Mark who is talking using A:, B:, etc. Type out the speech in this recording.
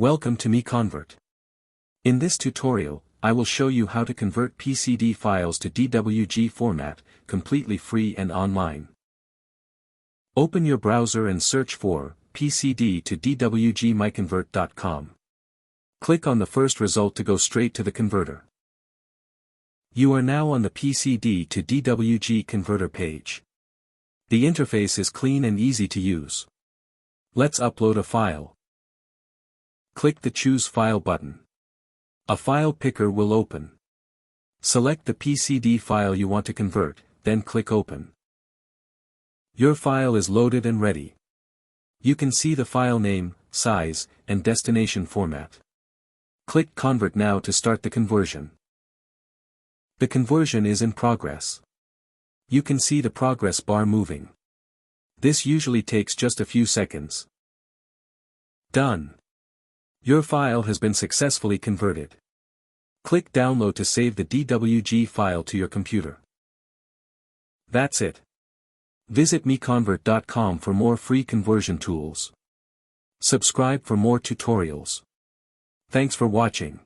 A: Welcome to MiConvert. In this tutorial, I will show you how to convert PCD files to DWG format, completely free and online. Open your browser and search for PCD to DWG MiConvert.com. Click on the first result to go straight to the converter. You are now on the PCD to DWG converter page. The interface is clean and easy to use. Let's upload a file. Click the Choose File button. A file picker will open. Select the PCD file you want to convert, then click Open. Your file is loaded and ready. You can see the file name, size, and destination format. Click Convert now to start the conversion. The conversion is in progress. You can see the progress bar moving. This usually takes just a few seconds. Done. Your file has been successfully converted. Click Download to save the DWG file to your computer. That's it. Visit MiConvert.com for more free conversion tools. Subscribe for more tutorials. Thanks for watching.